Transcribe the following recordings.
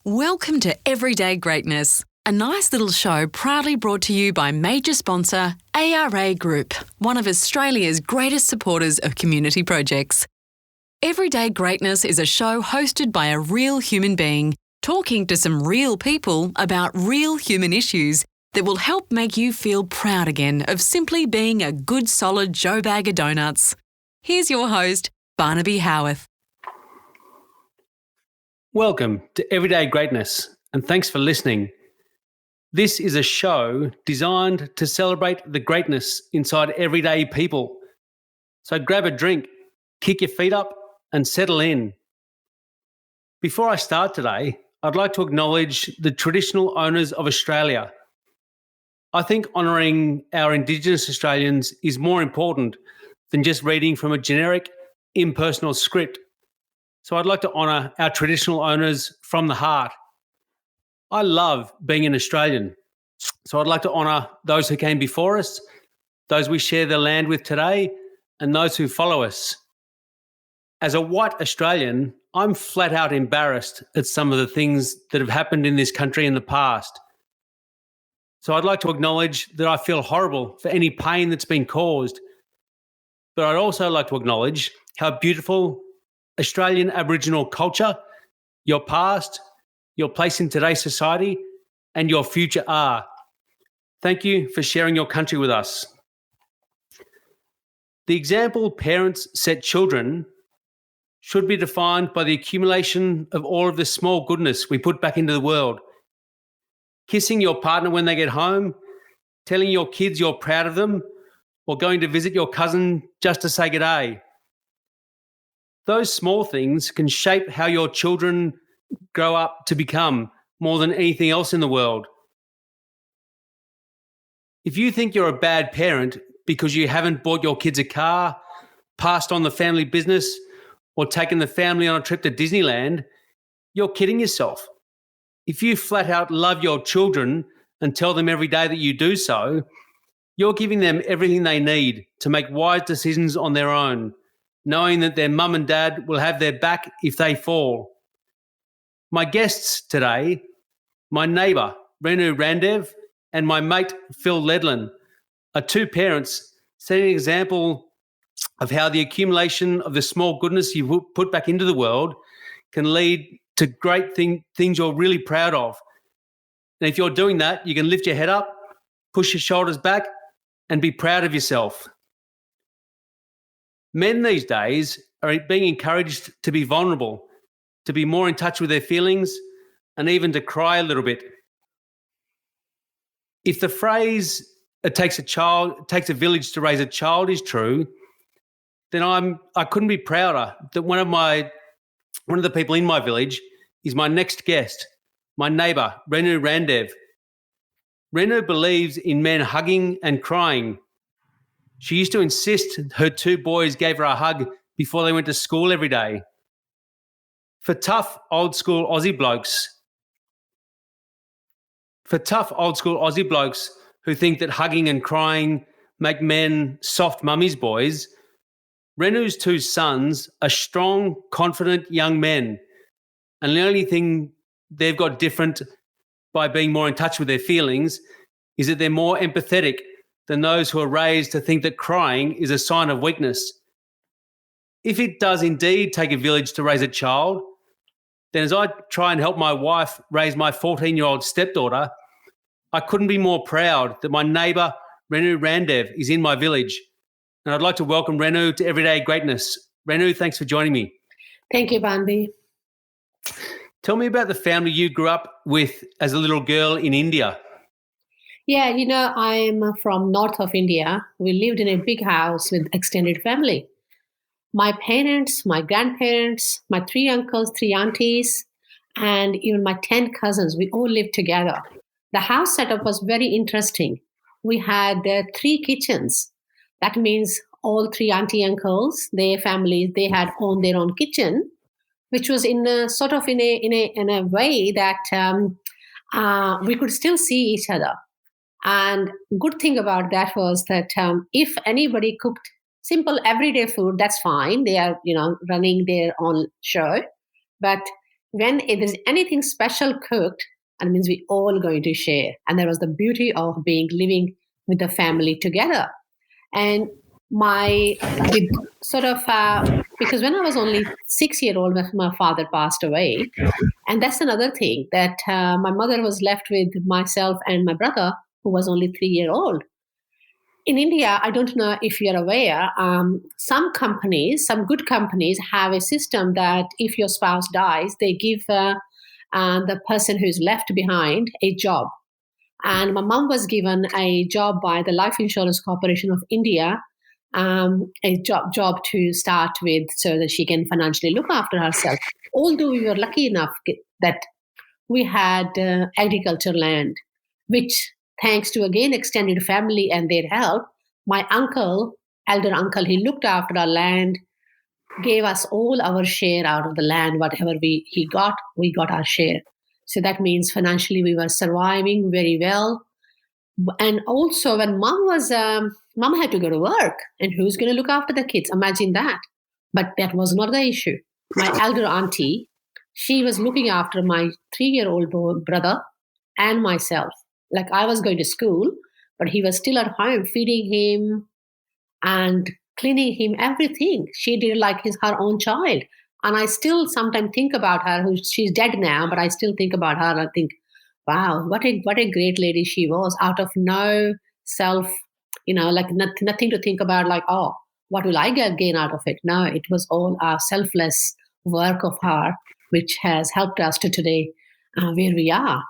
Welcome to Everyday Greatness, a nice little show proudly brought to you by major sponsor ARA Group, one of Australia's greatest supporters of community projects. Everyday Greatness is a show hosted by a real human being, talking to some real people about real human issues that will help make you feel proud again of simply being a good solid Joe bag of donuts. Here's your host, Barnaby Howarth. Welcome to Everyday Greatness, and thanks for listening. This is a show designed to celebrate the greatness inside everyday people. So grab a drink, kick your feet up, and settle in. Before I start today, I'd like to acknowledge the traditional owners of Australia. I think honouring our Indigenous Australians is more important than just reading from a generic, impersonal script. So I'd like to honour our traditional owners from the heart. I love being an Australian, so I'd like to honour those who came before us, those we share the land with today, and those who follow us. As a white Australian, I'm flat out embarrassed at some of the things that have happened in this country in the past. So I'd like to acknowledge that I feel horrible for any pain that's been caused, but I'd also like to acknowledge how beautiful Australian Aboriginal culture, your past, your place in today's society, and your future are. Thank you for sharing your country with us. The example parents set children should be defined by the accumulation of all of the small goodness we put back into the world. Kissing your partner when they get home, telling your kids you're proud of them, or going to visit your cousin just to say good day. Those small things can shape how your children grow up to become more than anything else in the world. If you think you're a bad parent because you haven't bought your kids a car, passed on the family business, or taken the family on a trip to Disneyland, you're kidding yourself. If you flat out love your children and tell them every day that you do so, you're giving them everything they need to make wise decisions on their own, knowing that their mum and dad will have their back if they fall. My guests today, my neighbour, RENU RANDEV, and my mate, Phil Ledlen, are two parents setting an example of how the accumulation of the small goodness you put back into the world can lead to great things you're really proud of. And if you're doing that, you can lift your head up, push your shoulders back, and be proud of yourself. Men these days are being encouraged to be vulnerable, to be more in touch with their feelings, and even to cry a little bit. If the phrase "it takes a village to raise a child" is true, then I couldn't be prouder that one of the people in my village is my next guest, my neighbour, RENU RANDEV. RENU believes in men hugging and crying. She used to insist her two boys gave her a hug before they went to school every day. For tough old school Aussie blokes who think that hugging and crying make men soft mummies boys, RENU's two sons are strong, confident young men. And the only thing they've got different by being more in touch with their feelings is that they're more empathetic than those who are raised to think that crying is a sign of weakness. If it does indeed take a village to raise a child, then as I try and help my wife raise my 14-year-old stepdaughter, I couldn't be more proud that my neighbour, RENU RANDEV, is in my village. And I'd like to welcome RENU to Everyday Greatness. RENU, thanks for joining me. Thank you, Banby. Tell me about the family you grew up with as a little girl in India. Yeah, I'm from north of India. We lived in a big house with extended family. My parents, my grandparents, my 3 uncles, 3 aunties, and even my 10 cousins, we all lived together. The house setup was very interesting. We had 3 kitchens. That means all 3 auntie uncles, their families, they had owned their own kitchen, which was in a way that we could still see each other. And good thing about that was that if anybody cooked simple everyday food, that's fine. They are, running their own show. But when there's anything special cooked, and means we all going to share. And that was the beauty of living with the family together. And with sort of because when I was only 6 years old, my father passed away, and that's another thing that my mother was left with myself and my brother, who was only 3 years old. In India, I don't know if you're aware, some good companies have a system that if your spouse dies, they give the person who's left behind a job. And my mom was given a job by the Life Insurance Corporation of India, a job to start with so that she can financially look after herself. Although we were lucky enough that we had agriculture land, which thanks to, again, extended family and their help, my elder uncle, he looked after our land, gave us all our share out of the land. Whatever we got our share. So that means financially we were surviving very well. And also when mom had to go to work, and who's going to look after the kids? Imagine that. But that was not the issue. My elder auntie, she was looking after my 3-year-old brother and myself. Like I was going to school, but he was still at home feeding him and cleaning him, everything. She did like her own child. And I still sometimes think about her, she's dead now, but I still think about her and I think, wow, what a great lady she was, out of no self, like nothing to think about, like, oh, what will I gain out of it? No, it was all our selfless work of her, which has helped us to today where we are.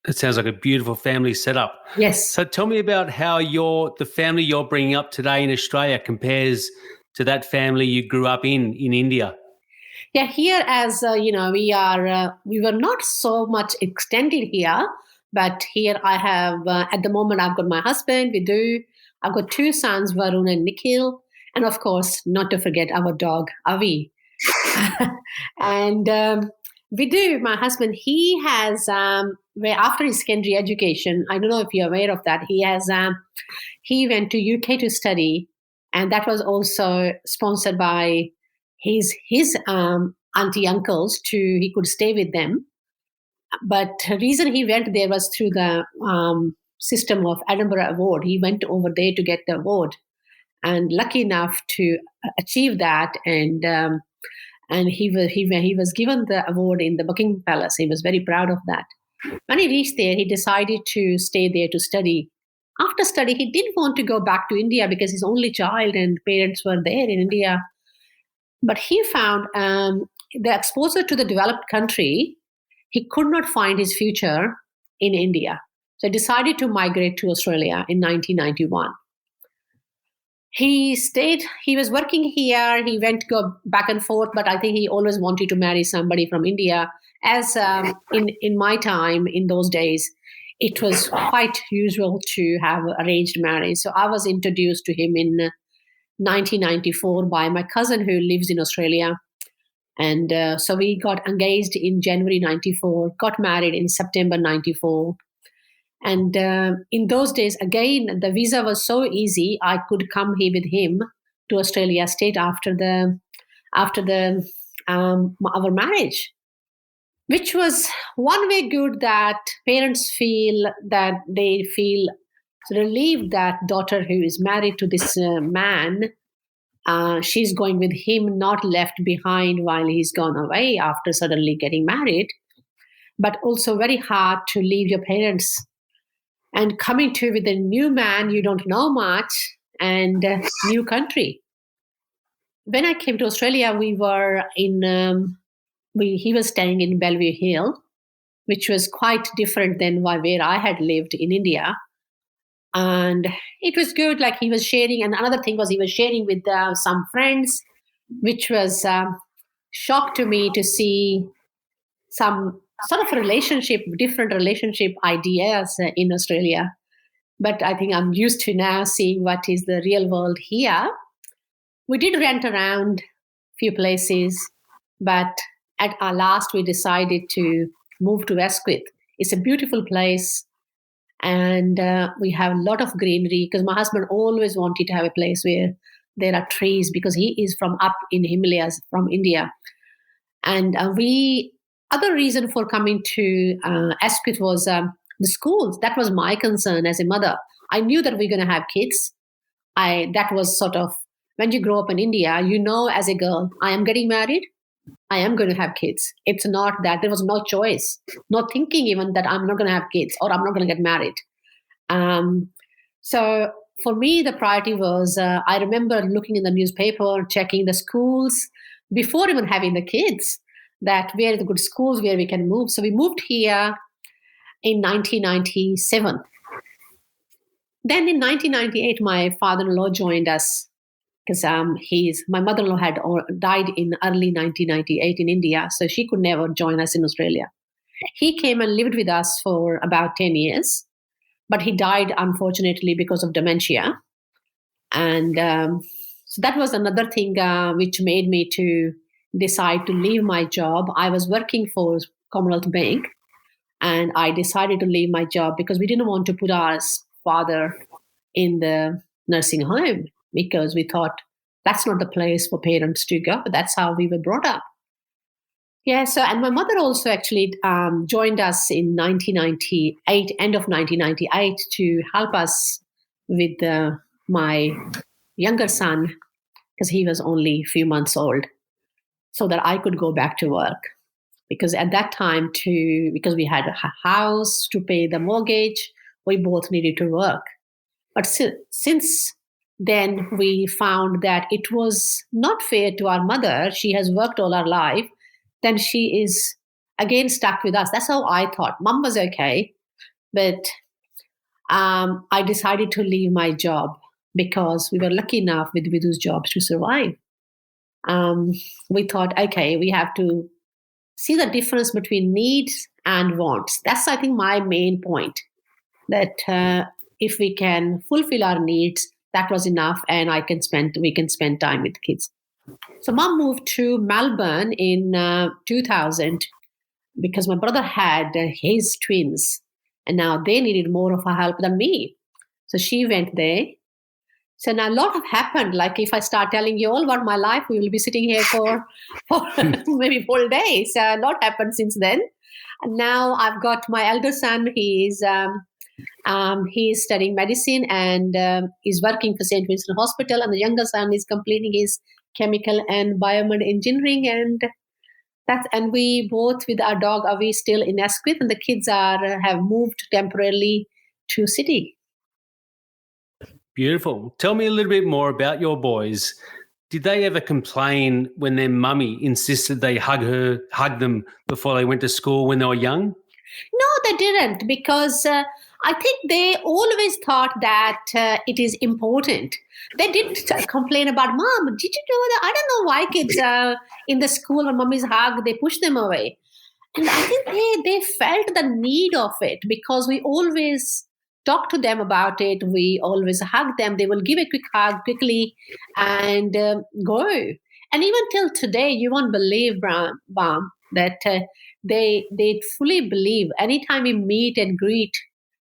It sounds like a beautiful family setup. Yes. So tell me about how the family you're bringing up today in Australia compares to that family you grew up in India. Yeah, here as we were not so much extended here, but here I have at the moment I've got my husband. I've got 2 sons, Varun and Nikhil, and of course not to forget our dog Avi. And my husband, he has after his secondary education, I don't know if you're aware of that, he went to UK to study, and that was also sponsored by his auntie uncles he could stay with them. But the reason he went there was through the system of Edinburgh Award. He went over there to get the award, and lucky enough to achieve that, and he was given the award in the Buckingham Palace. He was very proud of that. When he reached there, he decided to stay there to study. After study, he didn't want to go back to India because his only child and parents were there in India. But he found the exposure to the developed country, he could not find his future in India. So he decided to migrate to Australia in 1991. He stayed, he was working here, he went to go back and forth, but I think he always wanted to marry somebody from India. As in my time, in those days, it was quite usual to have arranged marriage. So I was introduced to him in 1994 by my cousin who lives in Australia. And so we got engaged in January 94, got married in September 94. And in those days, again, the visa was so easy. I could come here with him to Australia straight after our marriage, which was one way good that parents feel that they feel relieved that daughter who is married to this man, she's going with him, not left behind while he's gone away after suddenly getting married, but also very hard to leave your parents and coming to with a new man you don't know much and new country. When I came to Australia, we were he was staying in Bellevue Hill, which was quite different than where I had lived in India. And it was good, like he was sharing. And another thing was he was sharing with some friends, which was shock to me to see some sort of different relationship ideas in Australia. But I think I'm used to now seeing what is the real world here. We did rent around few places, but at our last we decided to move to Esquith. It's a beautiful place, and we have a lot of greenery because my husband always wanted to have a place where there are trees because he is from up in Himalayas from India. And other reason for coming to Asquith was the schools. That was my concern as a mother. I knew that we're going to have kids. That was sort of, when you grow up in India, as a girl, I am getting married, I am going to have kids. It's not that there was no choice, no thinking even that I'm not going to have kids or I'm not going to get married. So for me, the priority was, I remember looking in the newspaper, checking the schools before even having the kids, that where are the good schools where we can move. So we moved here in 1997. Then in 1998, my father-in-law joined us because my mother-in-law had died in early 1998 in India, so she could never join us in Australia. He came and lived with us for about 10 years, but he died, unfortunately, because of dementia. And so that was another thing which made me to decide to leave my job. I was working for Commonwealth Bank, and I decided to leave my job because we didn't want to put our father in the nursing home, because we thought that's not the place for parents to go. That's how we were brought up. Yeah, so, and my mother also actually joined us in 1998, end of 1998, to help us with my younger son, because he was only a few months old, so that I could go back to work. Because at that time, because we had a house to pay the mortgage, we both needed to work. But since then, we found that it was not fair to our mother. She has worked all her life. Then she is again stuck with us. That's how I thought. Mom was okay. But I decided to leave my job because we were lucky enough with those jobs to survive. We thought, okay, we have to see the difference between needs and wants. That's, I think, my main point, that if we can fulfill our needs, that was enough, and we can spend time with kids. So Mom moved to Melbourne in 2000 because my brother had his twins, and now they needed more of her help than me. So she went there. So now a lot have happened. Like if I start telling you all about my life, we will be sitting here for maybe whole day. So a lot happened since then. And now I've got my elder son. He's studying medicine and he's working for St. Vincent Hospital. And the younger son is completing his chemical and biomed engineering. And we both, with our dog, are we still in Asquith, and the kids have moved temporarily to city. Beautiful. Tell me a little bit more about your boys. Did they ever complain when their mummy insisted they hug them before they went to school when they were young? No, they didn't, because I think they always thought that it is important. They didn't complain about, Mom, did you do that? I don't know why kids in the school when mummies hug, they push them away. And I think they felt the need of it, because we always talk to them about it. We always hug them. They will give a quick hug quickly and go. And even till today, you won't believe, Bam, that they fully believe. Anytime we meet and greet,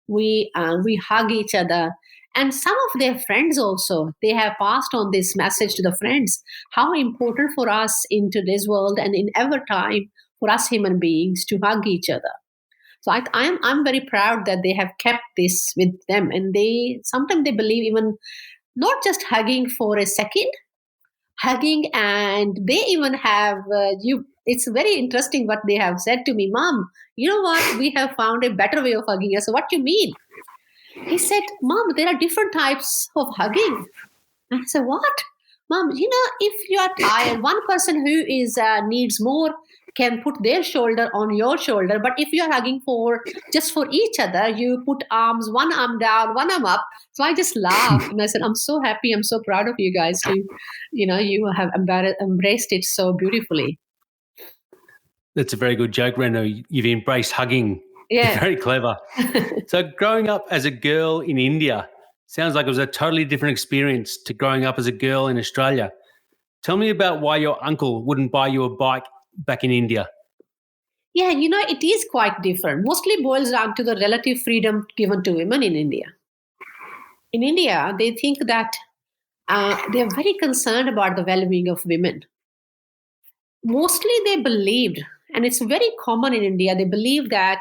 we hug each other. And some of their friends also, they have passed on this message to the friends, how important for us in today's world and in ever time for us human beings to hug each other. So I'm very proud that they have kept this with them, and sometimes they believe even not just hugging for a second, hugging, and they even have It's very interesting what they have said to me, Mom. You know what? We have found a better way of hugging. I said, what do you mean? He said, Mom, there are different types of hugging. I said, what? Mom, if you are tired, one person who needs more can put their shoulder on your shoulder. But if you are hugging just for each other, you put arms, one arm down, one arm up. So I just laughed and I said, I'm so happy. I'm so proud of you guys too. You have embraced it so beautifully. That's a very good joke, Renu. You've embraced hugging. Yeah. Very clever. So growing up as a girl in India sounds like it was a totally different experience to growing up as a girl in Australia. Tell me about why your uncle wouldn't buy you a bike back in India. Yeah, it is quite different. Mostly boils down to the relative freedom given to women in India. In India, they think that they are very concerned about the well-being of women. mostly they believed, and it's very common in India, they believe that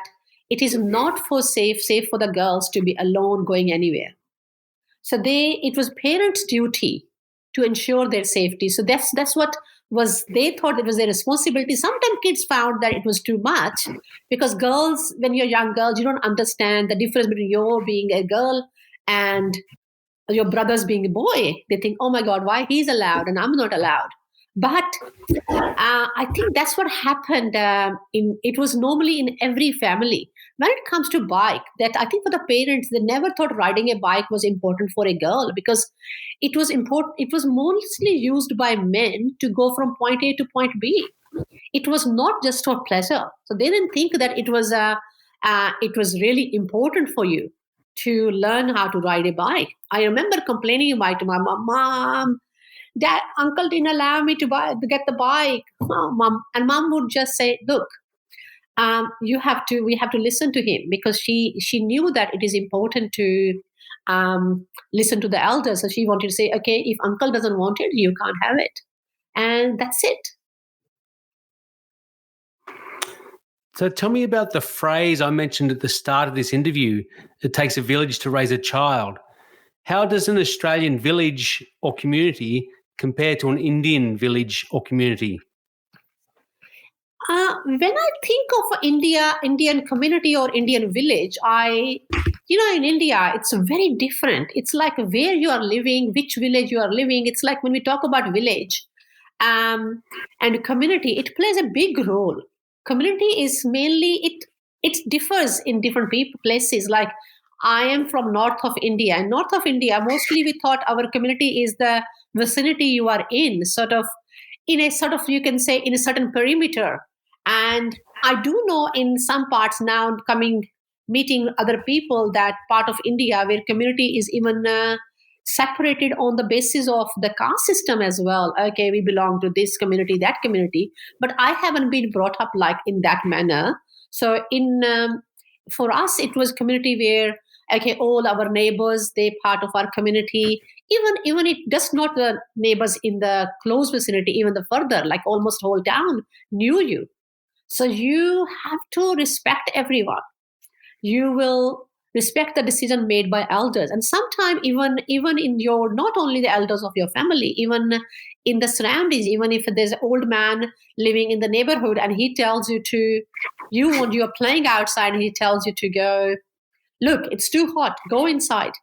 it is not for safe for the girls to be alone going anywhere. So it was parents' duty to ensure their safety. So that's what was, they thought it was their responsibility. Sometimes kids found that it was too much, because girls, when you're young girls, you don't understand the difference between your being a girl and your brother's being a boy. They think, oh my God, why he's allowed and I'm not allowed. But I think that's what happened. It was normally in every family. When it comes to bike, that I think for the parents, they never thought riding a bike was important for a girl, because it was important. It was mostly used by men to go from point A to point B. It was not just for pleasure. So they didn't think that it was really important for you to learn how to ride a bike. I remember complaining to my mom, Dad, uncle didn't allow me to get the bike. Oh, mom. And mom would just say, look, we have to listen to him, because she knew that it is important to listen to the elders. So she wanted to say, okay, if uncle doesn't want it, you can't have it. And that's it. So tell me about the phrase I mentioned at the start of this interview, it takes a village to raise a child. How does an Australian village or community compare to an Indian village or community? When I think of Indian community or Indian village, in India, it's very different. It's like where you are living, which village you are living. It's like when we talk about village and community, it plays a big role. Community is mainly, it differs in different places. Like I am from north of India. In north of India, mostly we thought our community is the vicinity you are in, you can say in a certain perimeter. And I do know in some parts now, meeting other people, that part of India where community is even separated on the basis of the caste system as well. Okay, we belong to this community, that community, but I haven't been brought up like in that manner. So for us, it was community where, okay, all our neighbors, they part of our community. Even it does not the neighbors in the close vicinity, even the further, like almost whole town knew you. So you have to respect everyone. You will respect the decision made by elders, and sometimes even in your, not only the elders of your family, even in the surroundings, even if there's an old man living in the neighborhood and he tells you're playing outside and he tells you to go, look, it's too hot, go inside,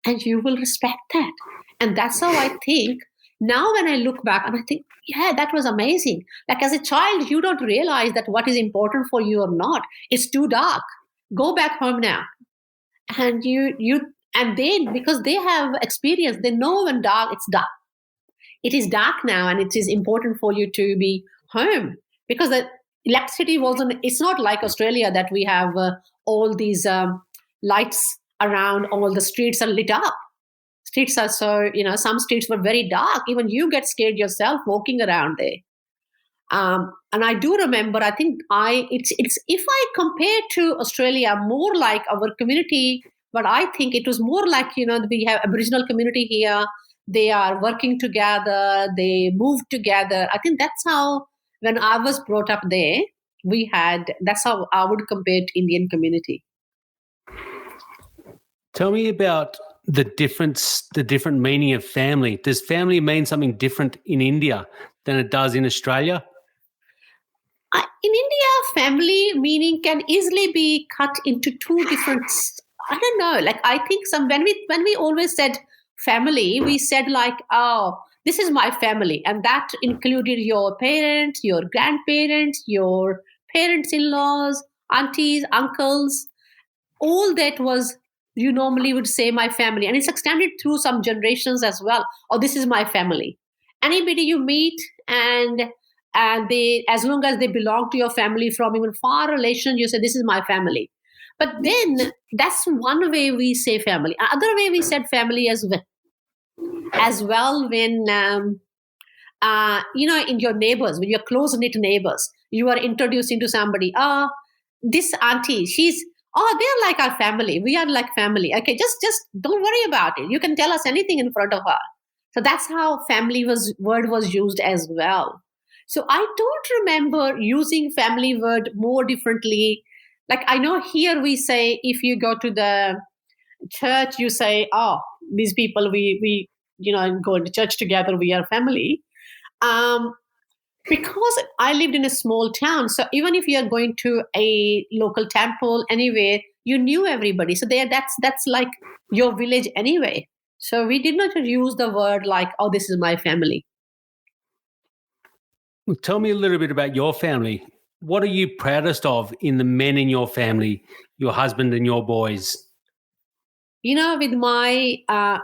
and you will respect that. And that's how I think now when I look back, and I think, yeah, that was amazing. Like as a child, you don't realize that what is important for you or not. It's too dark, go back home now. And and then, because they have experience, they know when it's dark. It is dark now, and it is important for you to be home, because the electricity it's not like Australia that we have all these lights around, all the streets are lit up. Streets are some streets were very dark. Even you get scared yourself walking around there. And I do remember, I think it's if I compare to Australia, more like our community, but I think it was more like, we have Aboriginal community here. They are working together. They moved together. I think that's how, when I was brought up there, that's how I would compare to Indian community. Tell me about the different meaning of family. Does family mean something different in India than it does in Australia? In India, family meaning can easily be cut into two different. I don't know. Like I think when we always said family, we said like, oh, this is my family, and that included your parents, your grandparents, your parents-in-laws, aunties, uncles. All that was, you normally would say my family, and it's extended through some generations as well. Oh, this is my family. Anybody you meet, and they, as long as they belong to your family from even far relation, you say this is my family. But then that's one way we say family. Other way we said family as well when in your neighbors, when you're close knit neighbors, you are introducing to somebody. This auntie, they're like our family. We are like family. Okay, just don't worry about it. You can tell us anything in front of her. So that's how family word was used as well. So I don't remember using family word more differently. Like I know here we say, if you go to the church, you say, oh, these people, we go to church together, we are family. Um, because I lived in a small town, so even if you are going to a local temple anywhere, you knew everybody. So there, that's like your village anyway. So we did not use the word like, oh, this is my family. Well, tell me a little bit about your family. What are you proudest of in the men in your family, your husband and your boys? With my,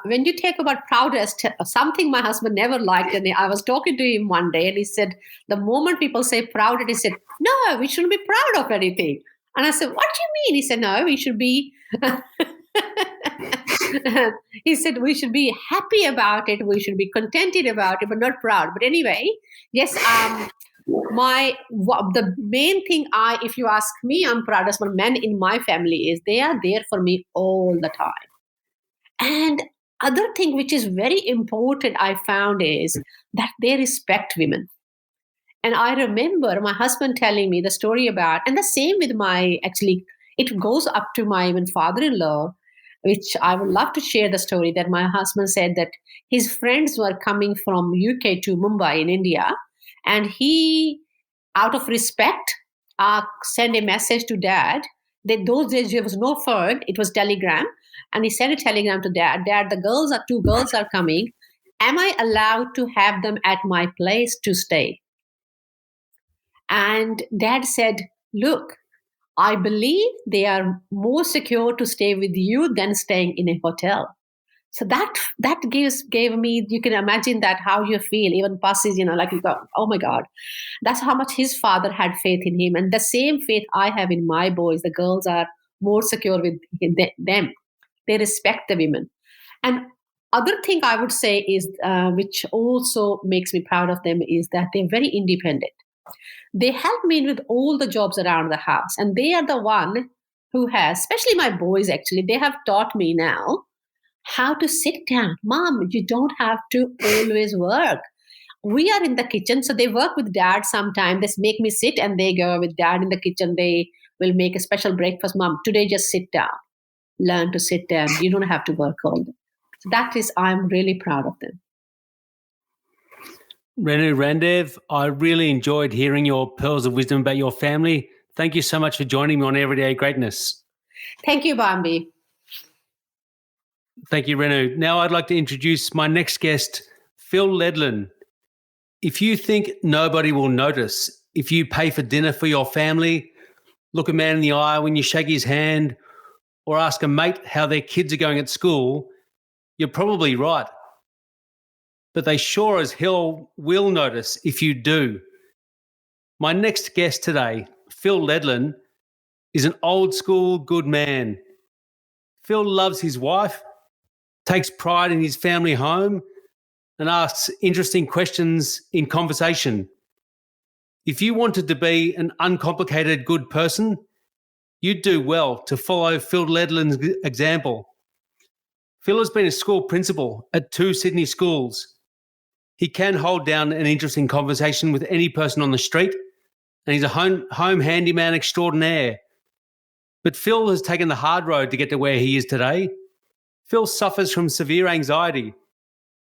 when you talk about proudest, something my husband never liked. And I was talking to him one day and he said, the moment people say proud, and he said, no, we shouldn't be proud of anything. And I said, what do you mean? He said, no, we should be, he said, we should be happy about it. We should be contented about it, but not proud. But anyway, yes, the main thing if you ask me, I'm proudest of men in my family is they are there for me all the time. And other thing which is very important I found is that they respect women. And I remember my husband telling me the story about, and the same with it goes up to my even father-in-law, which I would love to share the story that my husband said that his friends were coming from UK to Mumbai in India. And he, out of respect, sent a message to dad. Those days there was no phone, it was telegram. And he sent a telegram to dad. Dad, two girls are coming. Am I allowed to have them at my place to stay? And dad said, look, I believe they are more secure to stay with you than staying in a hotel. So that gave me, you can imagine that how you feel, even passes, like you go, oh my God, that's how much his father had faith in him. And the same faith I have in my boys. The girls are more secure with them. They respect the women. And other thing I would say is, which also makes me proud of them, is that they're very independent. They help me with all the jobs around the house. And they are the one who has, especially my boys actually, they have taught me now how to sit down. Mom, you don't have to always work. We are in the kitchen, so they work with dad sometimes. They make me sit and they go with dad in the kitchen. They will make a special breakfast. Mom, today just sit down. Learn to sit down. You don't have to work all day. So I'm really proud of them. RENU Randev, I really enjoyed hearing your pearls of wisdom about your family. Thank you so much for joining me on Everyday Greatness. Thank you, Bambi. Thank you, RENU. Now I'd like to introduce my next guest, Phil Ledlen. If you think nobody will notice, if you pay for dinner for your family, look a man in the eye when you shake his hand, or ask a mate how their kids are going at school, you're probably right. But they sure as hell will notice if you do. My next guest today, Phil Ledlen, is an old school good man. Phil loves his wife, takes pride in his family home, and asks interesting questions in conversation. If you wanted to be an uncomplicated good person, you'd do well to follow Phil Ledlen's example. Phil has been a school principal at 2 Sydney schools. He can hold down an interesting conversation with any person on the street, and he's a home handyman extraordinaire. But Phil has taken the hard road to get to where he is today. Phil suffers from severe anxiety.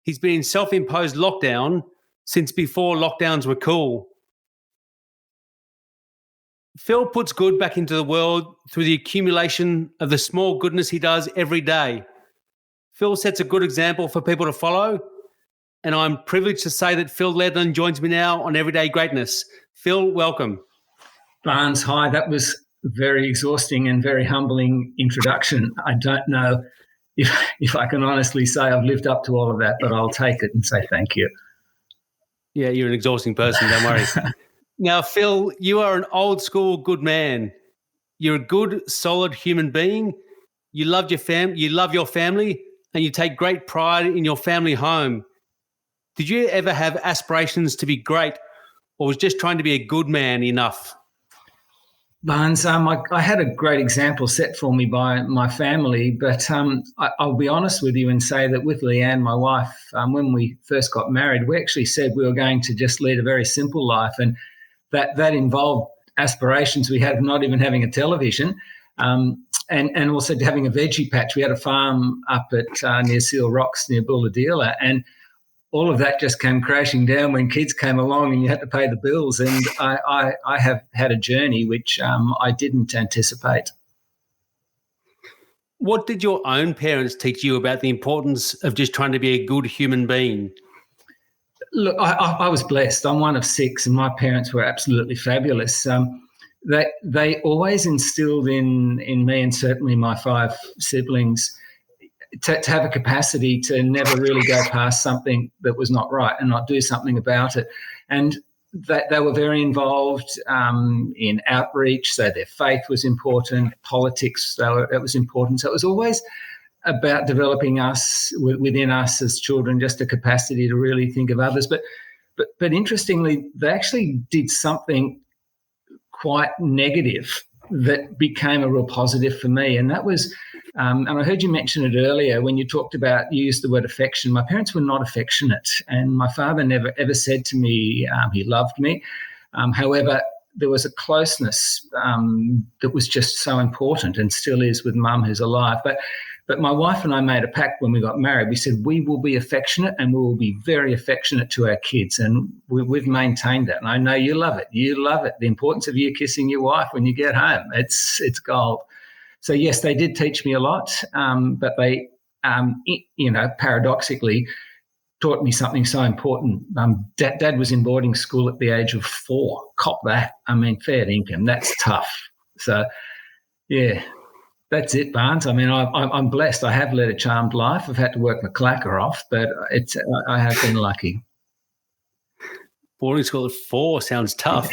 He's been in self-imposed lockdown since before lockdowns were cool. Phil puts good back into the world through the accumulation of the small goodness he does every day. Phil sets a good example for people to follow, and I'm privileged to say that Phil Ledlen joins me now on Everyday Greatness. Phil, welcome. Barnes, hi. That was a very exhausting and very humbling introduction. I don't know if I can honestly say I've lived up to all of that, but I'll take it and say thank you. Yeah, you're an exhausting person, don't worry. Now, Phil, you are an old school good man. You're a good, solid human being. You love your family, and you take great pride in your family home. Did you ever have aspirations to be great, or was just trying to be a good man enough? Barnes, I had a great example set for me by my family, but I'll be honest with you and say that with Leanne, my wife, when we first got married, we actually said we were going to just lead a very simple life, and that involved aspirations we had of not even having a television, and also having a veggie patch. We had a farm up at near Seal Rocks near Bulahdelah, and all of that just came crashing down when kids came along and you had to pay the bills. And I have had a journey which I didn't anticipate. What did your own parents teach you about the importance of just trying to be a good human being? Look, I was blessed. I'm one of 6, and my parents were absolutely fabulous. They always instilled in me, and certainly my 5 siblings, to have a capacity to never really go past something that was not right and not do something about it. And that they were very involved in outreach, so their faith was important, politics, it was important. So it was always about developing us within us as children, just a capacity to really think of others. But interestingly, they actually did something quite negative that became a real positive for me, and that was and I heard you mention it earlier when you talked about, you used the word affection. My parents were not affectionate, and my father never ever said to me he loved me. However, there was a closeness that was just so important, and still is, with Mum, who's alive. But my wife and I made a pact when we got married. We said we will be affectionate, and we will be very affectionate to our kids, and we've maintained that. And I know you love it. You love it. The importance of you kissing your wife when you get home. It's gold. So, yes, they did teach me a lot, but they, paradoxically taught me something so important. Dad was in boarding school at the age of 4. Cop that. I mean, fair dinkum. That's tough. So, yeah, that's it, Barnes. I mean, I'm blessed. I have led a charmed life. I've had to work my clacker off, but I have been lucky. Boarding school at 4 sounds tough.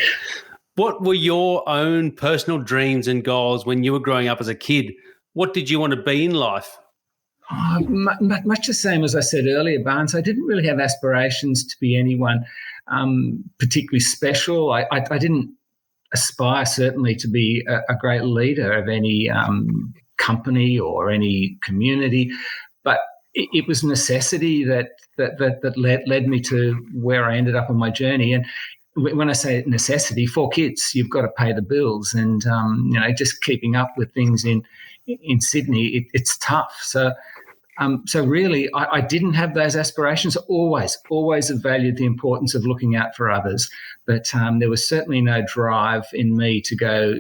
What were your own personal dreams and goals when you were growing up as a kid? What did you want to be in life? Much the same as I said earlier, Barnes. I didn't really have aspirations to be anyone particularly special. I didn't aspire, certainly, to be a great leader of any company or any community, but it was necessity that led me to where I ended up on my journey. And when I say necessity, 4 kids, you've got to pay the bills, and just keeping up with things in Sydney, it's tough. So really, I didn't have those aspirations. Always have valued the importance of looking out for others, but there was certainly no drive in me to go,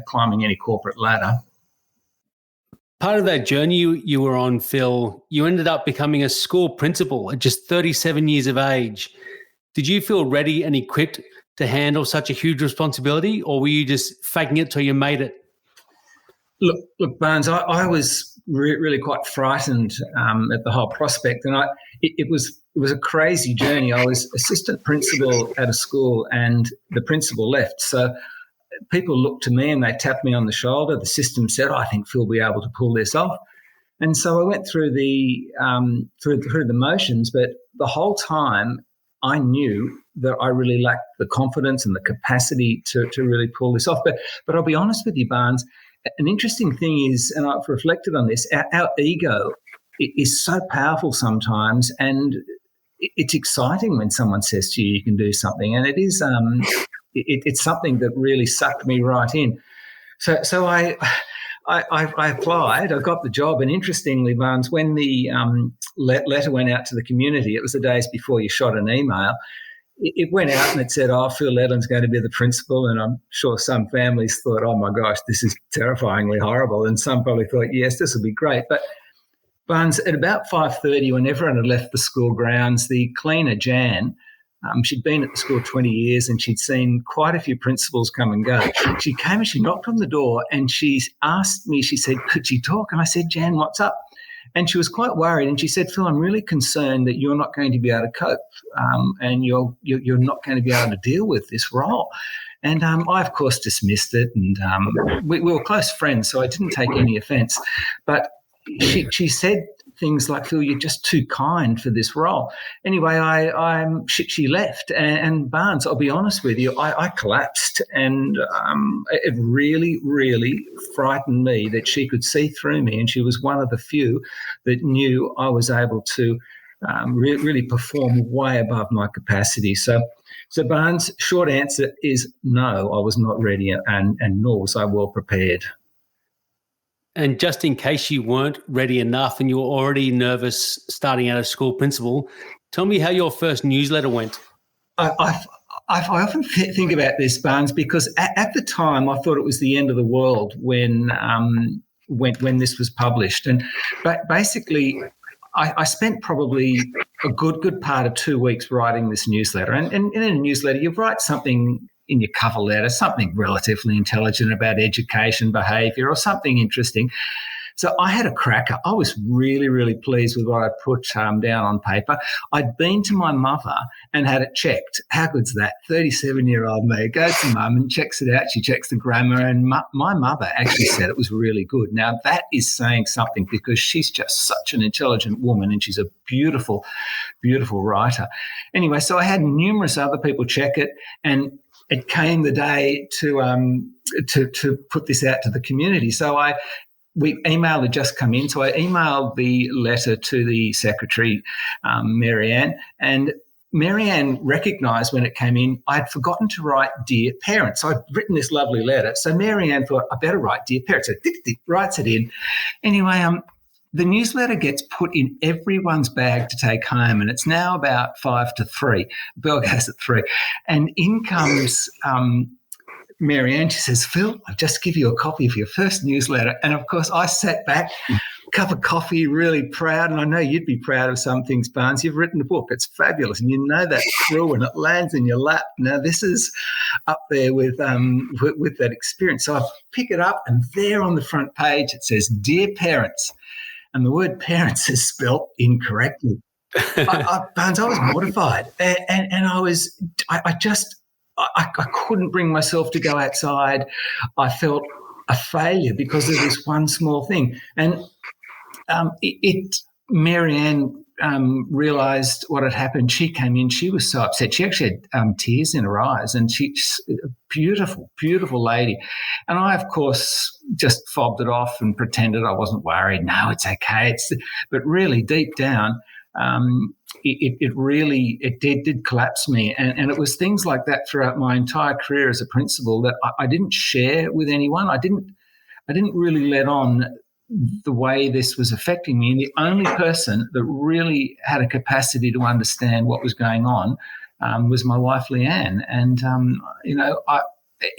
climbing any corporate ladder. Part of that journey you were on, Phil, you ended up becoming a school principal at just 37 years of age. Did you feel ready and equipped to handle such a huge responsibility, or were you just faking it till you made it? Look, Barnes, I was really quite frightened at the whole prospect, and it was a crazy journey. I was assistant principal at a school, and the principal left. So people looked to me and they tapped me on the shoulder. The system said, "I think Phil will be able to pull this off." And so I went through the motions, but the whole time I knew that I really lacked the confidence and the capacity to really pull this off. But I'll be honest with you, Barnes, an interesting thing is, and I've reflected on this, our ego is so powerful sometimes, and it's exciting when someone says to you, you can do something. And it is it's something that really sucked me right in. So I applied, I got the job, and interestingly, Barnes, when the letter went out to the community, it was the days before you shot an email, it went out and it said, Phil Ledlen's going to be the principal. And I'm sure some families thought, oh my gosh, this is terrifyingly horrible. And some probably thought, yes, this will be great. But Barnes, at about 5:30, when everyone had left the school grounds, the cleaner, Jan, she'd been at the school 20 years and she'd seen quite a few principals come and go. She came and she knocked on the door and she asked me, she said, could she talk? And I said, Jan, what's up? And she was quite worried, and she said, Phil, I'm really concerned that you're not going to be able to cope and you're not going to be able to deal with this role. And I, of course, dismissed it, and we were close friends, so I didn't take any offence. But she said, things like, Phil, you're just too kind for this role. Anyway, she left. And Barnes, I'll be honest with you, I collapsed. And it really, really frightened me that she could see through me. And she was one of the few that knew I was able to really perform way above my capacity. So Barnes, short answer is no, I was not ready, and nor was I well prepared. And just in case you weren't ready enough and you were already nervous starting out as school principal, tell me how your first newsletter went. I often think about this, Barnes, because at the time I thought it was the end of the world when this was published. But basically, I spent probably a good part of 2 weeks writing this newsletter. And in a newsletter, you write something in your cover letter, something relatively intelligent about education, behaviour, or something interesting. So I had a cracker. I was really, really pleased with what I put down on paper. I'd been to my mother and had it checked. How good's that? 37-year-old me goes to mum and checks it out. She checks the grammar, and my mother actually said it was really good. Now, that is saying something, because she's just such an intelligent woman and she's a beautiful, beautiful writer. Anyway, so I had numerous other people check it, and it came the day to put this out to the community. So email had just come in, so I emailed the letter to the secretary, Marianne, and Marianne recognised when it came in I'd forgotten to write Dear Parents. So I'd written this lovely letter, so Marianne thought, I better write Dear Parents. So writes it in. Anyway, the newsletter gets put in everyone's bag to take home, and it's now about 2 to 3. The bell goes at 3. And in comes Marianne. She says, Phil, I'll just give you a copy of your first newsletter. And, of course, I sat back, cup of coffee, really proud. And I know you'd be proud of some things, Barnes. You've written a book. It's fabulous. And you know that through, and it lands in your lap. Now, this is up there with that experience. So I pick it up, and there on the front page it says, Dear Parents. And the word parents is spelt incorrectly. Barnes, I was mortified. And I couldn't bring myself to go outside. I felt a failure because of this one small thing. And Marianne realised what had happened. She came in. She was so upset. She actually had tears in her eyes, and she's a beautiful, beautiful lady. And I, of course, just fobbed it off and pretended I wasn't worried. No, it's okay. But really, deep down, it did collapse me. And it was things like that throughout my entire career as a principal that I didn't share with anyone. I didn't really let on the way this was affecting me. And the only person that really had a capacity to understand what was going on was my wife, Leanne. And,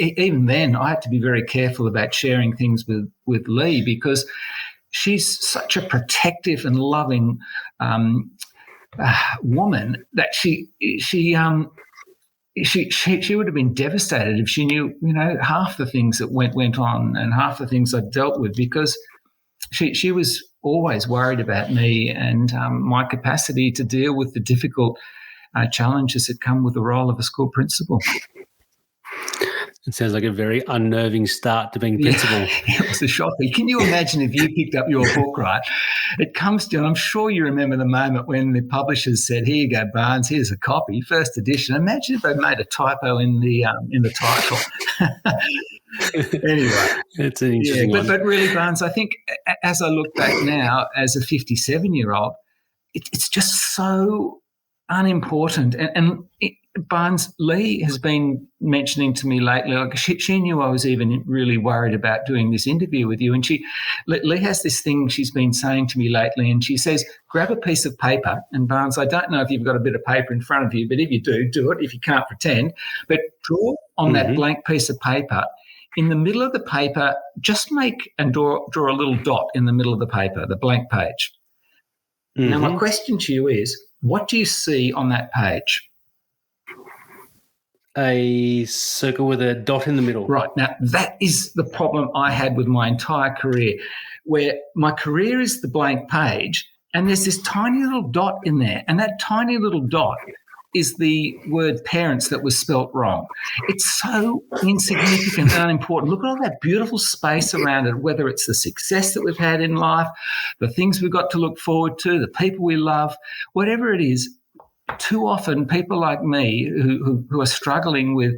even then I had to be very careful about sharing things with Lee, because she's such a protective and loving woman that she would have been devastated if she knew, half the things that went on and half the things I dealt with, because she was always worried about me and my capacity to deal with the difficult challenges that come with the role of a school principal. It sounds like a very unnerving start to being principal. Yeah, it was a shocker. Can you imagine if you picked up your book, right? It comes to, and I'm sure you remember the moment when the publishers said, "Here you go, Barnes. Here's a copy, first edition." Imagine if they made a typo in the title. Anyway, it's an interesting one. But really, Barnes, I think as I look back now as a 57-year-old, it's just so unimportant. And Barnes, Lee has been mentioning to me lately, like she knew I was even really worried about doing this interview with you. And Lee has this thing she's been saying to me lately, and she says, grab a piece of paper. And Barnes, I don't know if you've got a bit of paper in front of you, but if you do it. If you can't, pretend. But draw on that blank piece of paper. In the middle of the paper, just make and draw a little dot in the middle of the paper, the blank page. Mm-hmm. Now, my question to you is, what do you see on that page? A circle with a dot in the middle. Right. Now, that is the problem I had with my entire career, where my career is the blank page and there's this tiny little dot in there, and that tiny little dot is the word parents that was spelt wrong. It's so insignificant and unimportant. Look at all that beautiful space around it, whether it's the success that we've had in life, the things we've got to look forward to, the people we love, whatever it is. Too often people like me who are struggling with,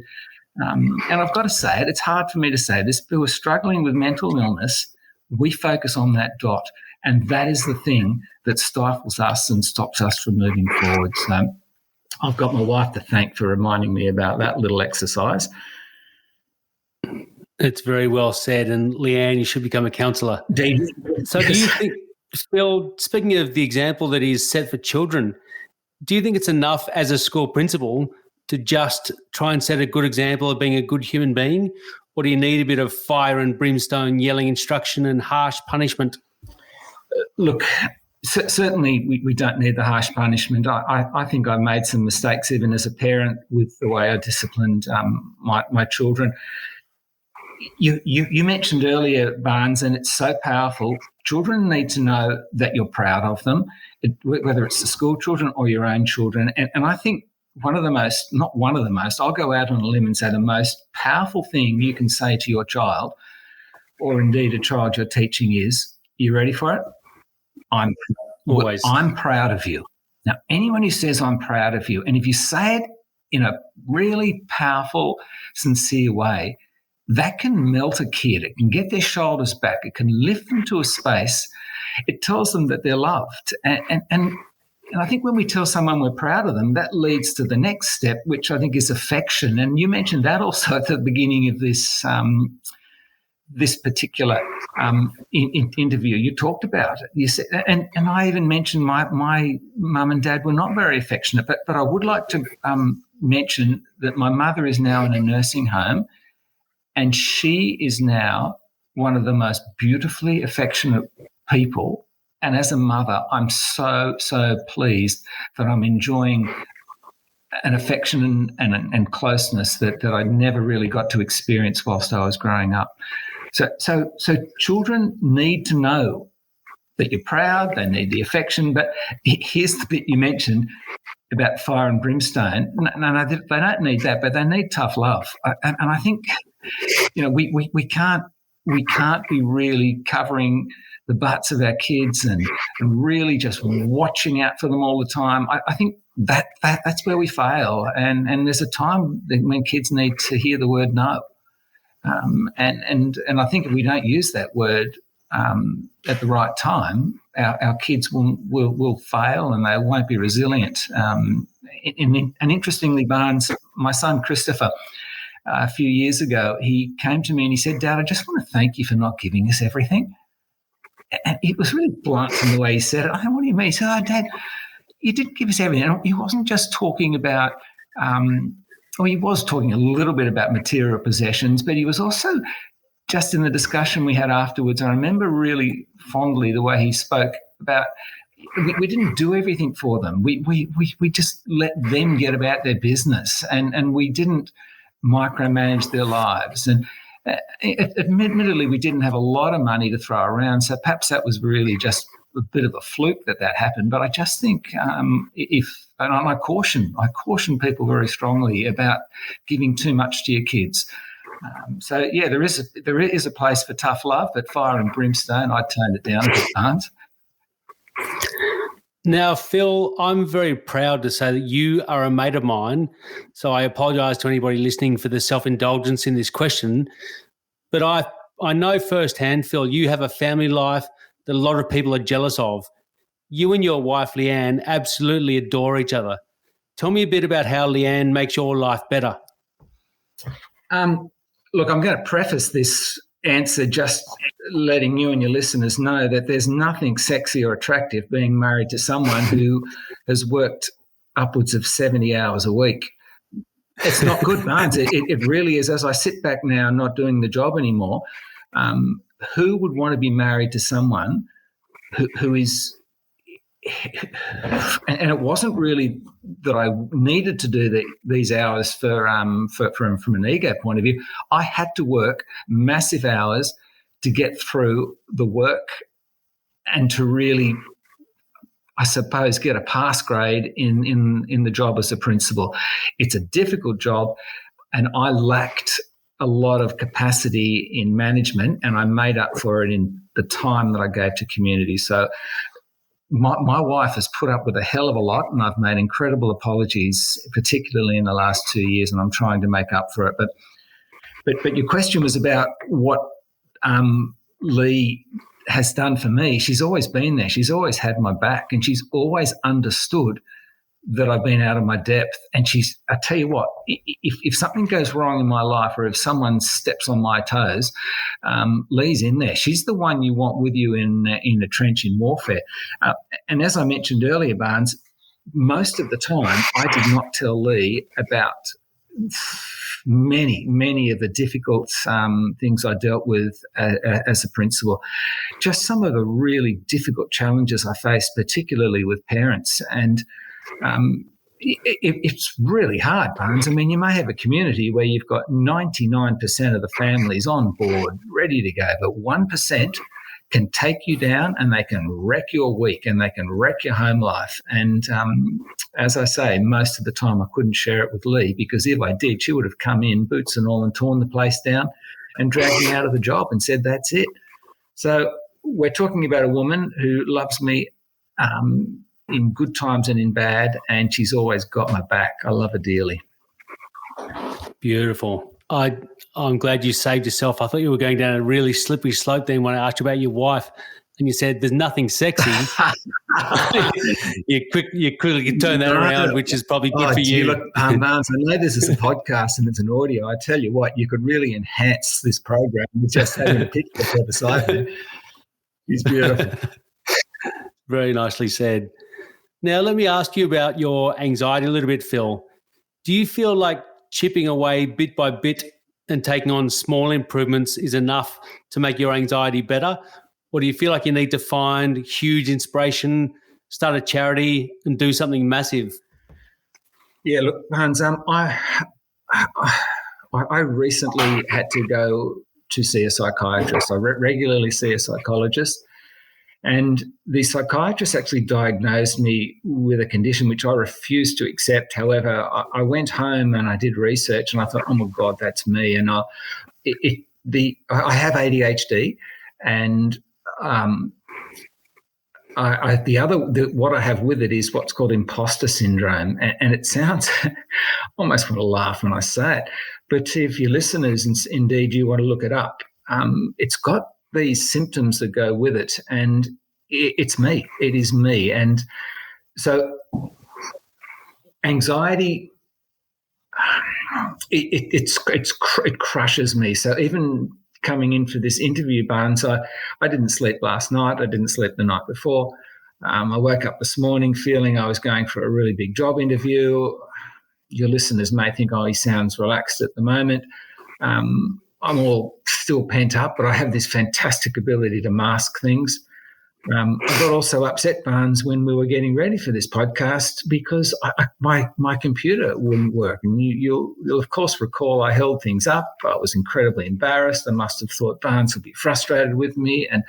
and I've got to say it, it's hard for me to say this, who are struggling with mental illness, we focus on that dot. And that is the thing that stifles us and stops us from moving forward. So I've got my wife to thank for reminding me about that little exercise. It's very well said. And Leanne, you should become a counsellor. So do you think, Phil, speaking of the example that is set for children, do you think it's enough as a school principal to just try and set a good example of being a good human being? Or do you need a bit of fire and brimstone, yelling instruction and harsh punishment? Look, certainly we don't need the harsh punishment. I think I made some mistakes even as a parent with the way I disciplined my children. You mentioned earlier, Barnes, and it's so powerful. Children need to know that you're proud of them, whether it's the school children or your own children. And I think I'll go out on a limb and say the most powerful thing you can say to your child, or indeed a child you're teaching, is, you ready for it? I'm proud of you. Now, anyone who says I'm proud of you, and if you say it in a really powerful, sincere way, that can melt a kid. It can get their shoulders back. It can lift them to a space. It tells them that they're loved. And I think when we tell someone we're proud of them, that leads to the next step, which I think is affection. And you mentioned that also at the beginning of this this particular interview. You talked about it. You said, and I even mentioned my mum and dad were not very affectionate, but I would like to mention that my mother is now in a nursing home, and she is now one of the most beautifully affectionate people. And as a mother, I'm so pleased that I'm enjoying an affection and closeness that I never really got to experience whilst I was growing up. So children need to know that you're proud. They need the affection. But here's the bit you mentioned about fire and brimstone. No, they don't need that, but they need tough love. And I think, we can't be really covering the butts of our kids and really just watching out for them all the time. I think that's where we fail. And there's a time when kids need to hear the word no. And I think if we don't use that word at the right time, our kids will fail and they won't be resilient. And interestingly, Barnes, my son Christopher, a few years ago, he came to me and he said, "Dad, I just want to thank you for not giving us everything." And it was really blunt in the way he said it. I said, "What do you mean?" He said, "Oh, Dad, you didn't give us everything." And he wasn't just talking about he was talking a little bit about material possessions, but he was also, just in the discussion we had afterwards, I remember really fondly the way he spoke about, we didn't do everything for them. We just let them get about their business, and we didn't micromanage their lives. And admittedly, we didn't have a lot of money to throw around, so perhaps that was really just a bit of a fluke that happened. But I just think and I caution people very strongly about giving too much to your kids. So yeah, there is a place for tough love, but fire and brimstone, I'd tone it down a bit, aren't. Now, Phil, I'm very proud to say that you are a mate of mine, so I apologise to anybody listening for the self-indulgence in this question, but I know firsthand, Phil, you have a family life that a lot of people are jealous of. You and your wife, Leanne, absolutely adore each other. Tell me a bit about how Leanne makes your life better. Look, I'm going to preface this answer just letting you and your listeners know that there's nothing sexy or attractive being married to someone who has worked upwards of 70 hours a week. It's not good, Barnes. It really is. As I sit back now not doing the job anymore, who would want to be married to someone who is and it wasn't really that I needed to do these hours from an ego point of view. I had to work massive hours to get through the work and to really, I suppose, get a pass grade in the job as a principal. It's a difficult job, and I lacked a lot of capacity in management, and I made up for it in the time that I gave to community. So my wife has put up with a hell of a lot, and I've made incredible apologies, particularly in the last 2 years, and I'm trying to make up for it. But your question was about what Lee has done for me. She's always been there. She's always had my back, and she's always understood that I've been out of my depth. And I tell you what, if something goes wrong in my life, or if someone steps on my toes, Lee's in there. She's the one you want with you in the trench in warfare. And as I mentioned earlier, Barnes, most of the time I did not tell Lee about many of the difficult things I dealt with as a principal. Just some of the really difficult challenges I faced, particularly with parents. And it's really hard, Barnes. I mean, you may have a community where you've got 99% of the families on board, ready to go, but 1% can take you down, and they can wreck your week, and they can wreck your home life. And as I say, most of the time I couldn't share it with Lee, because if I did, she would have come in, boots and all, and torn the place down and dragged me out of the job and said, that's it. So we're talking about a woman who loves me in good times and in bad, and she's always got my back. I love her dearly. Beautiful. I'm glad you saved yourself. I thought you were going down a really slippery slope then when I asked you about your wife, and you said there's nothing sexy. you quickly turn that around, which is probably good for you. Look, Barnes, I know this is a podcast and it's an audio. I tell you what, you could really enhance this program with just having a picture of the side there. He's beautiful. Very nicely said. Now, let me ask you about your anxiety a little bit, Phil. Do you feel like chipping away bit by bit and taking on small improvements is enough to make your anxiety better? Or do you feel like you need to find huge inspiration, start a charity and do something massive? Yeah, look, Hans, I recently had to go to see a psychiatrist. I regularly see a psychologist. And the psychiatrist actually diagnosed me with a condition which I refused to accept. However, I went home and I did research, and I thought, oh my God, that's me. And I have ADHD, and what I have with it is what's called imposter syndrome, and it sounds I almost want to laugh when I say it. But if your listeners, indeed, you want to look it up, it's got these symptoms that go with it, and it's me. It is me. And so anxiety, it crushes me. So even coming in for this interview, Barnes, I didn't sleep last night. I didn't sleep the night before. I woke up this morning feeling I was going for a really big job interview. Your listeners may think, oh, he sounds relaxed at the moment. I'm all still pent up, but I have this fantastic ability to mask things. I got also upset, Barnes, when we were getting ready for this podcast because my computer wouldn't work. And you'll of course recall I held things up. I was incredibly embarrassed. I must have thought Barnes would be frustrated with me, and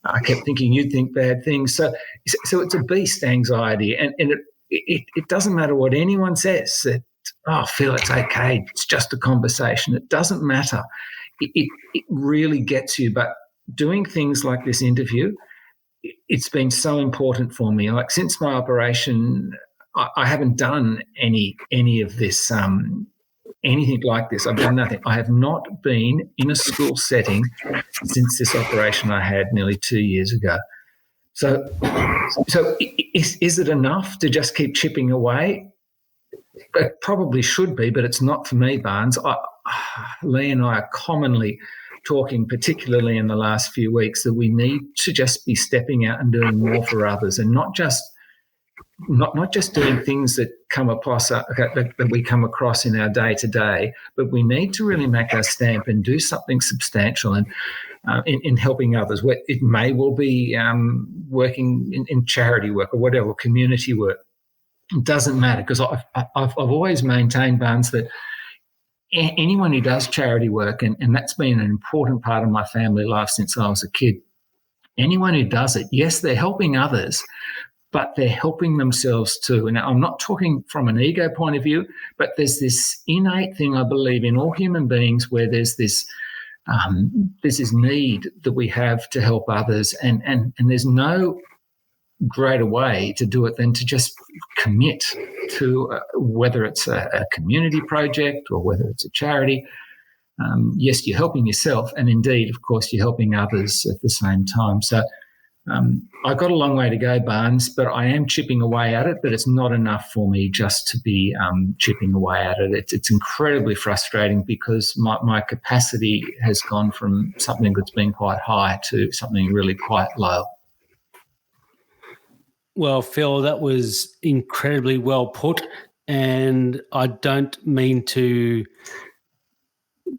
I kept thinking you'd think bad things. So it's a beast, anxiety, and it doesn't matter what anyone says. Oh, Phil, it's okay. It's just a conversation. It doesn't matter. It really gets you. But doing things like this interview, it's been so important for me. Like since my operation, I haven't done any of this, anything like this. I've done nothing. I have not been in a school setting since this operation I had nearly 2 years ago. So is it enough to just keep chipping away? It probably should be, but it's not for me, Barnes. Lee and I are commonly talking, particularly in the last few weeks, that we need to just be stepping out and doing more for others, and not just doing things that come across that we come across in our day to day, but we need to really make our stamp and do something substantial and in helping others. It may well be working in charity work or whatever, community work. It doesn't matter, because I've always maintained, Barnes, that anyone who does charity work, and that's been an important part of my family life since I was a kid, anyone who does it, yes, they're helping others, but they're helping themselves too. And I'm not talking from an ego point of view, but there's this innate thing, I believe, in all human beings where there's this need that we have to help others, and there's no greater way to do it than to just commit to whether it's a community project or whether it's a charity. Yes, you're helping yourself, and indeed, of course, you're helping others at the same time. So I've got a long way to go, Barnes, but I am chipping away at it, but it's not enough for me just to be chipping away at it. It's incredibly frustrating because my capacity has gone from something that's been quite high to something really quite low. Well, Phil, that was incredibly well put, and I don't mean to,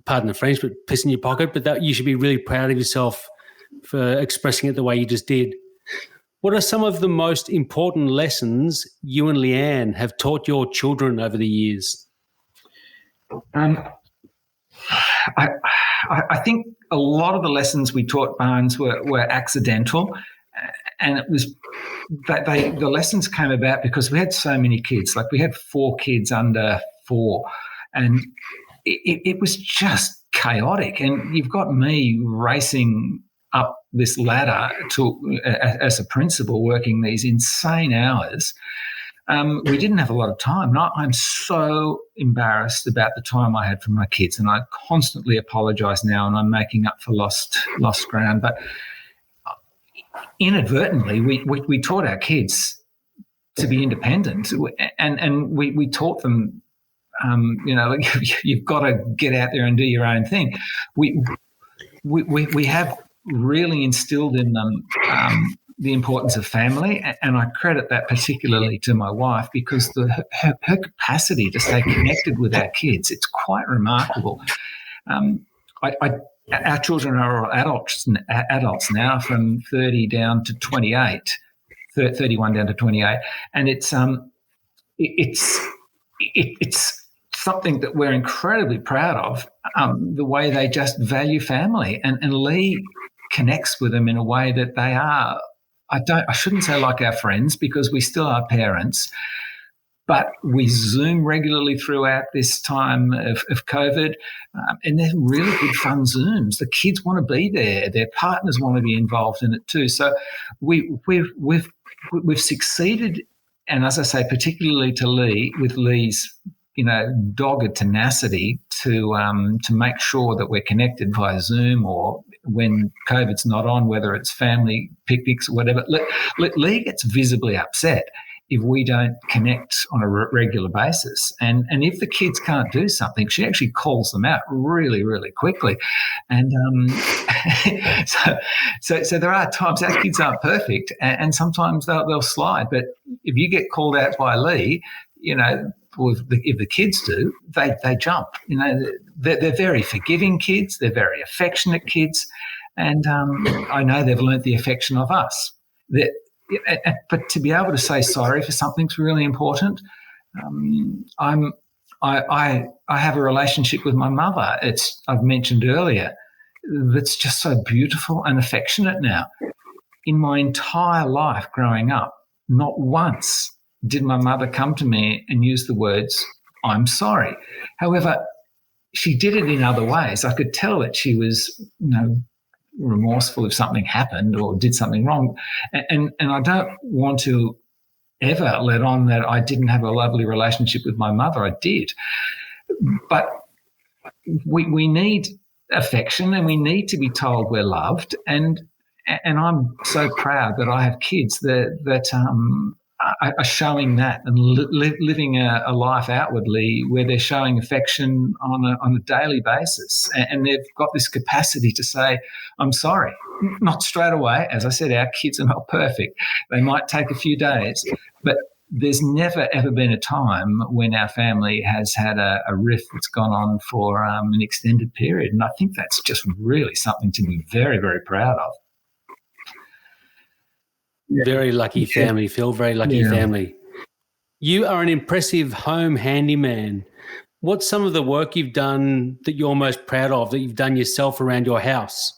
pardon the French, but piss in your pocket, but that you should be really proud of yourself for expressing it the way you just did. What are some of the most important lessons you and Leanne have taught your children over the years? I think a lot of the lessons we taught Barnes were accidental, and it was the lessons came about because we had so many kids. Like we had 4 kids under 4, and it was just chaotic. And you've got me racing up this ladder as a principal, working these insane hours. We didn't have a lot of time. And I'm so embarrassed about the time I had for my kids, and I constantly apologise now, and I'm making up for lost ground. But inadvertently, we taught our kids to be independent, and we taught them, you've got to get out there and do your own thing. We have really instilled in them the importance of family, and I credit that particularly to my wife because her capacity to stay connected with our kids, it's quite remarkable. Our children are adults now, from 30 down to 28, 31 down to 28, and it's something that we're incredibly proud of. The way they just value family, and Lee connects with them in a way that they are. I shouldn't say like our friends because we still are parents, but we Zoom regularly throughout this time of COVID, and they're really good fun Zooms. The kids want to be there; their partners want to be involved in it too. So we've succeeded, and as I say, particularly to Lee, with Lee's dogged tenacity to make sure that we're connected via Zoom, or when COVID's not on, whether it's family picnics or whatever. Lee gets visibly upset if we don't connect on a regular basis. And if the kids can't do something, she actually calls them out really, really quickly. And so there are times our kids aren't perfect, and sometimes they'll slide. But if you get called out by Lee, if the kids do, they jump. They're very forgiving kids. They're very affectionate kids, and I know they've learnt the affection of us. But to be able to say sorry for something's really important. I have a relationship with my mother. I've mentioned earlier, that's just so beautiful and affectionate now. In my entire life growing up, not once did my mother come to me and use the words, "I'm sorry." However, she did it in other ways. I could tell that she was, remorseful if something happened or did something wrong. And I don't want to ever let on that I didn't have a lovely relationship with my mother. I did. But we need affection, and we need to be told we're loved. And I'm so proud that I have kids that are showing that and living a life outwardly where they're showing affection on a daily basis, and they've got this capacity to say, "I'm sorry." Not straight away. As I said, our kids are not perfect. They might take a few days, but there's never, ever been a time when our family has had a rift that's gone on for an extended period, and I think that's just really something to be very, very proud of. Very lucky family, Phil. Very lucky family. You are an impressive home handyman. what's some of the work you've done that you're most proud of, that you've done yourself around your house?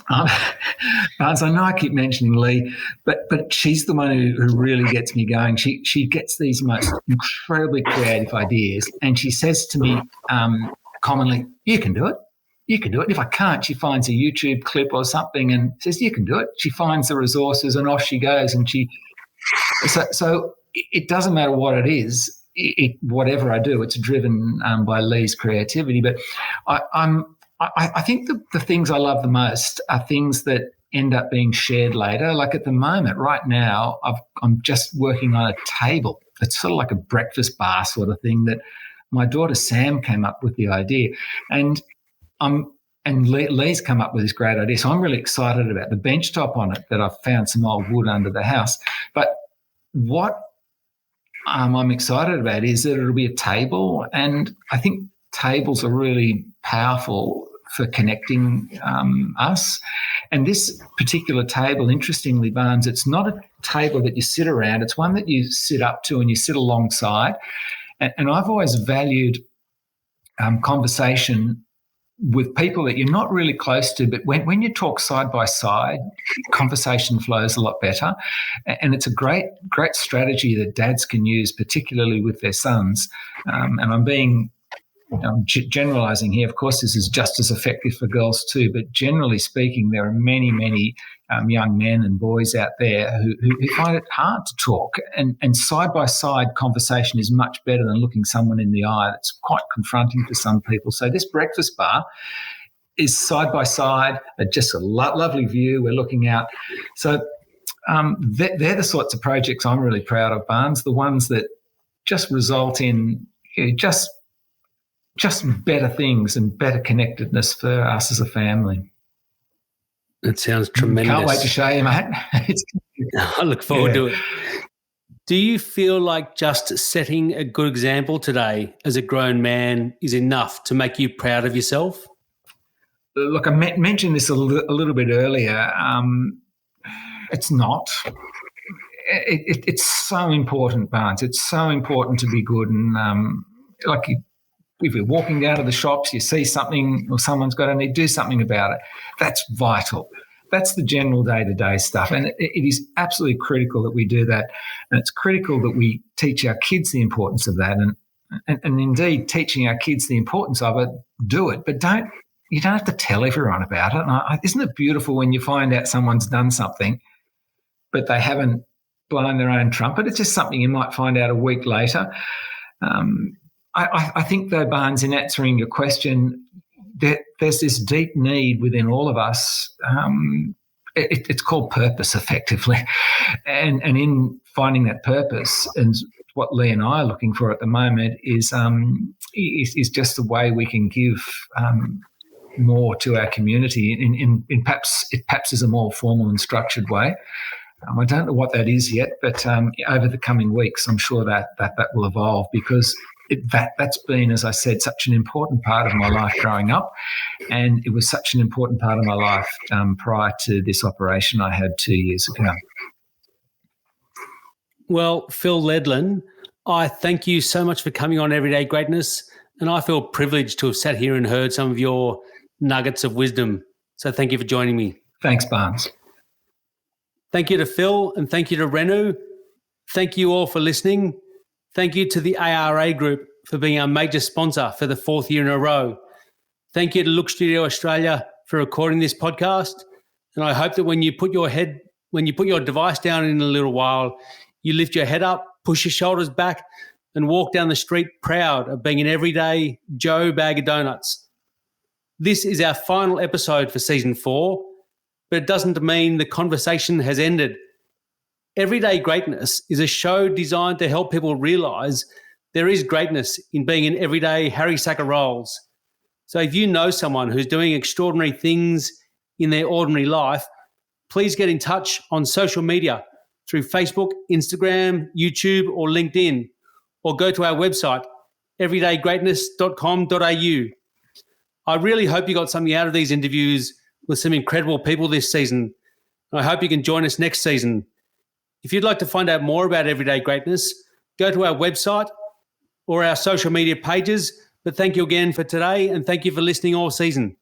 Barnes, I know I keep mentioning Lee, but she's the one who really gets me going. She gets these most incredibly creative ideas, and she says to me commonly, "You can do it. You can do it." If I can't, she finds a YouTube clip or something and says, "You can do it." She finds the resources and off she goes. And so it doesn't matter what it is. Whatever I do, it's driven by Lee's creativity. But I think the things I love the most are things that end up being shared later. Like at the moment, right now, I'm just working on a table. It's sort of like a breakfast bar sort of thing that my daughter Sam came up with the idea. And Lee's come up with this great idea. So I'm really excited about the bench top on it that I've found some old wood under the house. But what I'm excited about is that it'll be a table, and I think tables are really powerful for connecting us. And this particular table, interestingly, Barnes, it's not a table that you sit around. It's one that you sit up to and you sit alongside. And I've always valued conversation with people that you're not really close to, but when you talk side by side, conversation flows a lot better. And it's a great strategy that dads can use, particularly with their sons. And I'm being generalising here. Of course, this is just as effective for girls too, but generally speaking, there are many, many young men and boys out there who find it hard to talk. And side-by-side conversation is much better than looking someone in the eye. It's quite confronting for some people. So this breakfast bar is side-by-side, just a lovely view. We're looking out. So they're the sorts of projects I'm really proud of, Barnes, the ones that just result in just better things and better connectedness for us as a family. It sounds tremendous. Can't wait to show you, mate. I look forward to it. Do you feel like just setting a good example today as a grown man is enough to make you proud of yourself? Look, I mentioned this a little bit earlier. It's not. It's so important, Barnes. It's so important to be good. And if you're walking down to the shops, you see something or someone's got a need, do something about it. That's vital. That's the general day-to-day stuff. And it is absolutely critical that we do that. And it's critical that we teach our kids the importance of that. And indeed, teaching our kids the importance of it, do it. But you don't have to tell everyone about it. And isn't it beautiful when you find out someone's done something, but they haven't blown their own trumpet? It's just something you might find out a week later. I think, though, Barnes, in answering your question, there's this deep need within all of us. It's called purpose, effectively. And in finding that purpose, and what Lee and I are looking for at the moment is just the way we can give more to our community in perhaps is a more formal and structured way. I don't know what that is yet, but over the coming weeks, I'm sure that will evolve, because that's been, as I said, such an important part of my life growing up, and it was such an important part of my life prior to this operation I had 2 years ago. Well, Phil Ledlen, I thank you so much for coming on Everyday Greatness, and I feel privileged to have sat here and heard some of your nuggets of wisdom. So thank you for joining me. Thanks, Barnes. Thank you to Phil, and thank you to RENU. Thank you all for listening. Thank you to the ARA Group for being our major sponsor for the 4th year in a row. Thank you to Look Studio Australia for recording this podcast. And I hope that when you put your device down in a little while, you lift your head up, push your shoulders back, and walk down the street proud of being an everyday Joe bag of donuts. This is our final episode for season 4, but it doesn't mean the conversation has ended. Everyday Greatness is a show designed to help people realise there is greatness in being in everyday Harry Sacker roles. So if you know someone who's doing extraordinary things in their ordinary life, please get in touch on social media through Facebook, Instagram, YouTube or LinkedIn, or go to our website, everydaygreatness.com.au. I really hope you got something out of these interviews with some incredible people this season. I hope you can join us next season. If you'd like to find out more about Everyday Greatness, go to our website or our social media pages, But thank you again for today, and thank you for listening all season.